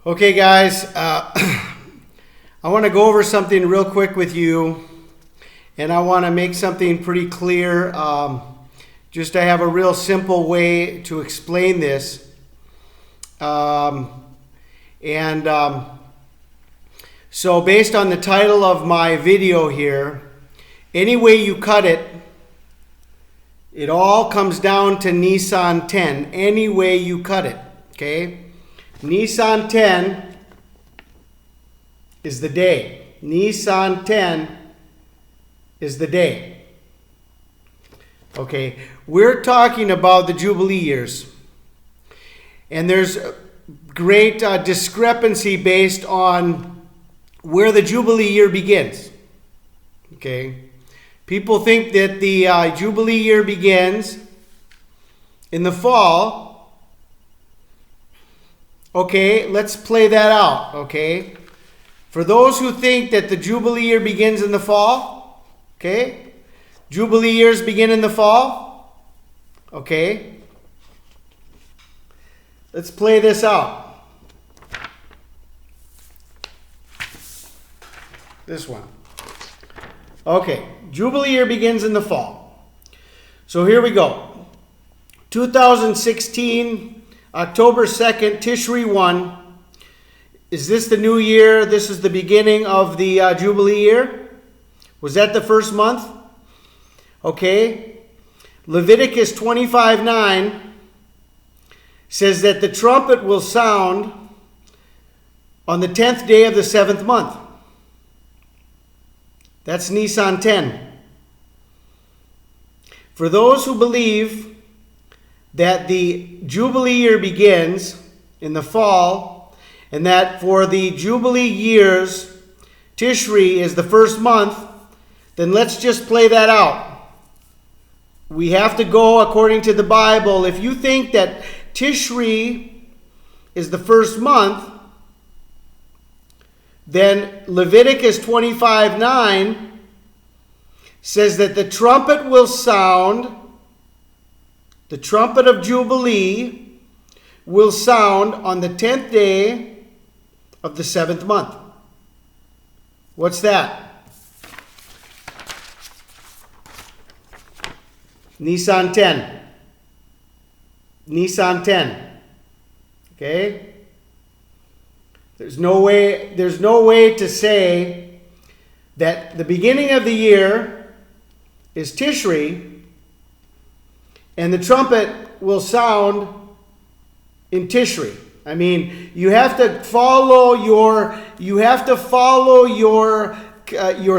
Okay, guys, I want to go over something real quick with you, and I want to make something pretty clear, just to have a real simple way to explain this. So based on the title of my video here, any way you cut it, it all comes down to Nisan 10, any way you cut it, okay? Nisan 10 is the day. Nisan 10 is the day. Okay, we're talking about the Jubilee years. And there's a great discrepancy based on where the Jubilee year begins. Okay, people think that the Jubilee year begins in the fall. Okay, let's play that out, okay? For those who think that the Jubilee year begins in the fall, okay? Jubilee years begin in the fall, okay? Let's play this out. This one. Okay, Jubilee year begins in the fall. So here we go. 2016, October 2nd, Tishri 1. Is this the new year? This is the beginning of the Jubilee year? Was that the first month? Okay. Leviticus 25:9 says that the trumpet will sound on the 10th day of the 7th month. That's Nisan 10. For those who believe that the Jubilee year begins in the fall, and that for the Jubilee years, Tishri is the first month, then let's just play that out. We have to go according to the Bible. If you think that Tishri is the first month, then Leviticus 25:9 says that the trumpet will sound. The trumpet of Jubilee will sound on the 10th day of the 7th month. What's that? Nisan 10. Nisan 10. Okay? There's no way to say that the beginning of the year is Tishri and the trumpet will sound in Tishri. I mean, you have to follow your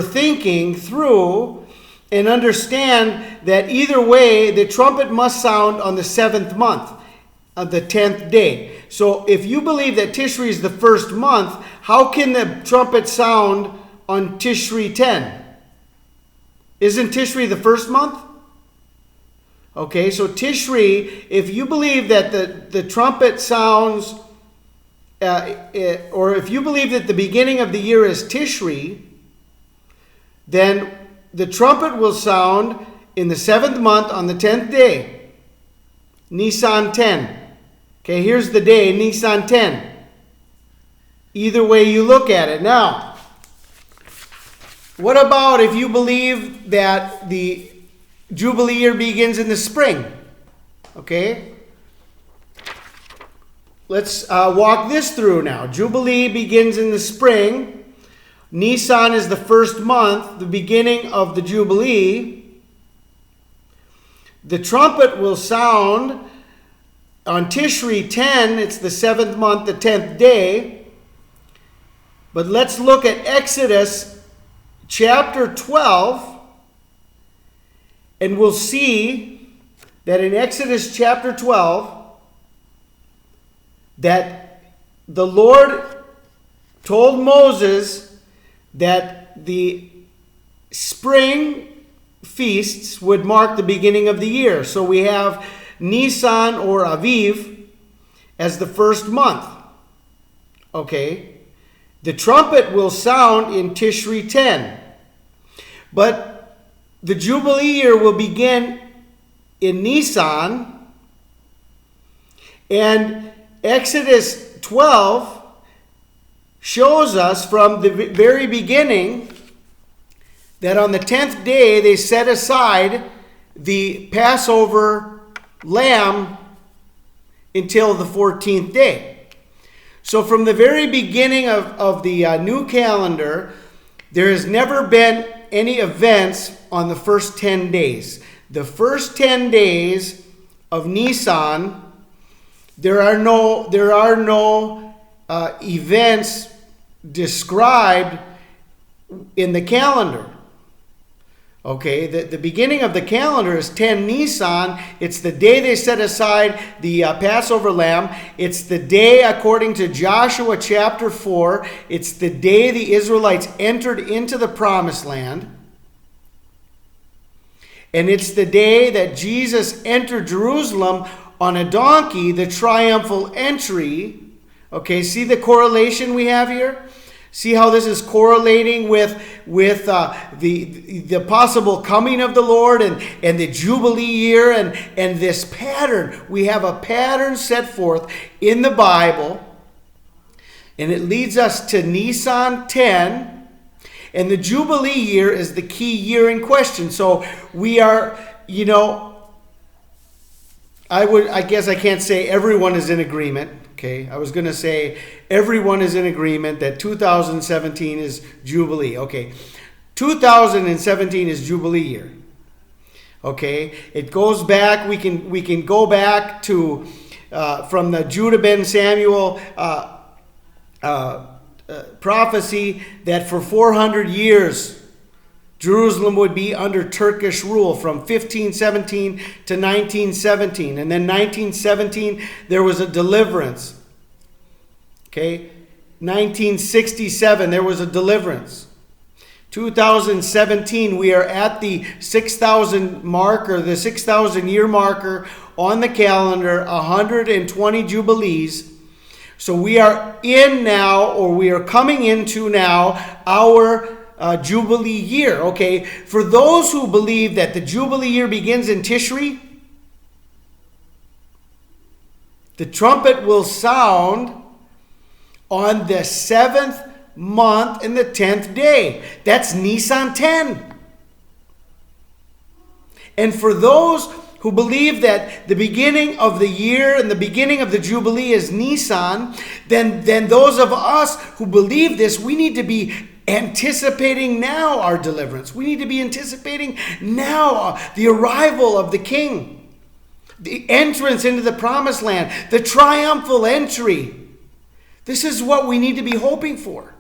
thinking through and understand that either way, the trumpet must sound on the 7th month of the 10th day. So if you believe that Tishri is the first month, how can the trumpet sound on Tishri 10? Isn't Tishri the first month? Okay, so Tishri, if you believe that the trumpet sounds, or if you believe that the beginning of the year is Tishri, then the trumpet will sound in the 7th month on the 10th day, Nisan 10. Okay, here's the day, Nisan 10. Either way you look at it. Now, what about if you believe that the Jubilee year begins in the spring? Okay. Let's walk this through now. Jubilee begins in the spring. Nisan is the first month, the beginning of the Jubilee. The trumpet will sound on Tishri 10. It's the 7th month, the 10th day. But let's look at Exodus chapter 12. And we'll see that in Exodus chapter 12, that the Lord told Moses that the spring feasts would mark the beginning of the year. So we have Nisan or Aviv as the first month. Okay. The trumpet will sound in Tishri 10. But the Jubilee year will begin in Nisan, and Exodus 12 shows us from the very beginning that on the 10th day they set aside the Passover lamb until the 14th day. So from the very beginning of the new calendar, there has never been any events on the first 10 days. The first 10 days of Nisan, there are no events described in the calendar. Okay, the beginning of the calendar is 10 Nisan. It's the day they set aside the Passover lamb. It's the day, according to Joshua chapter 4, it's the day the Israelites entered into the promised land. And it's the day that Jesus entered Jerusalem on a donkey, the triumphal entry. Okay, see the correlation we have here? See how this is correlating with the possible coming of the Lord and the Jubilee year and this pattern. We have a pattern set forth in the Bible, and it leads us to Nisan 10, and the Jubilee year is the key year in question. So we are, I guess I can't say everyone is in agreement. Okay, I was going to say everyone is in agreement that 2017 is Jubilee. Okay, 2017 is Jubilee year. Okay, it goes back. We can go back to from the Judah ben Samuel prophecy that for 400 years Jerusalem would be under Turkish rule from 1517 to 1917. And then 1917, there was a deliverance. Okay? 1967, there was a deliverance. 2017, we are at the 6,000 marker, the 6,000 year marker on the calendar, 120 Jubilees. So we are in now, or we are coming into now, our Jubilee year. Okay, for those who believe that the Jubilee year begins in Tishri, the trumpet will sound on the 7th month and the 10th day. That's Nisan 10. And for those who believe that the beginning of the year and the beginning of the Jubilee is Nisan, then those of us who believe this, we need to be anticipating now our deliverance. We need to be anticipating now the arrival of the King, the entrance into the promised land, the triumphal entry. This is what we need to be hoping for.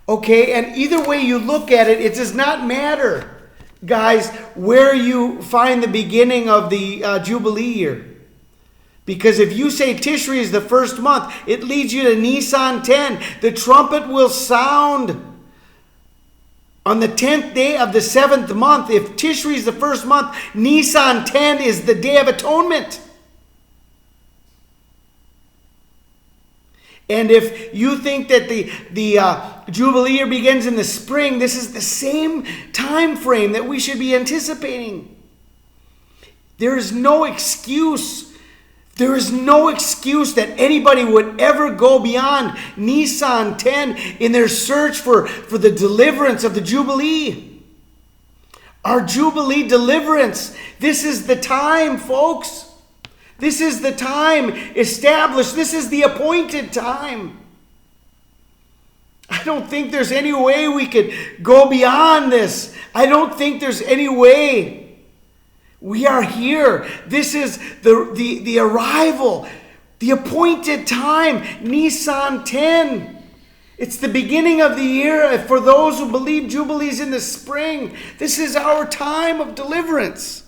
Okay, and either way you look at it, it does not matter, guys, where you find the beginning of the Jubilee year. Because if you say Tishri is the first month, it leads you to Nisan 10. The trumpet will sound on the 10th day of the 7th month. If Tishri is the first month, Nisan 10 is the Day of Atonement. And if you think that the Jubilee year begins in the spring, this is the same time frame that we should be anticipating. There is no excuse. There is no excuse that anybody would ever go beyond Nisan 10 in their search for the deliverance of the Jubilee. Our Jubilee deliverance. This is the time, folks. This is the time established. This is the appointed time. I don't think there's any way we could go beyond this. I don't think there's any way. We are here. This is the arrival, the appointed time, Nisan 10. It's the beginning of the year. For those who believe Jubilee's in the spring, this is our time of deliverance.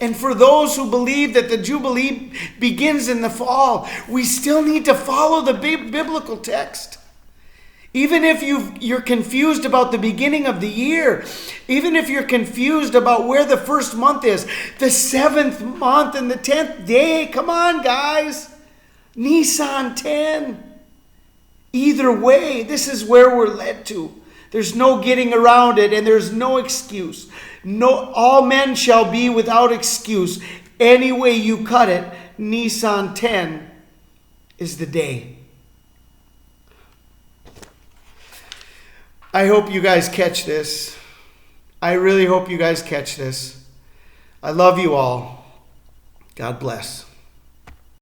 And for those who believe that the Jubilee begins in the fall, we still need to follow the biblical text. Even if you're confused about the beginning of the year, even if you're confused about where the first month is, the 7th month and the 10th day, come on, guys. Nisan 10. Either way, this is where we're led to. There's no getting around it, and there's no excuse. No, all men shall be without excuse. Any way you cut it, Nisan 10 is the day. I hope you guys catch this. I really hope you guys catch this. I love you all. God bless.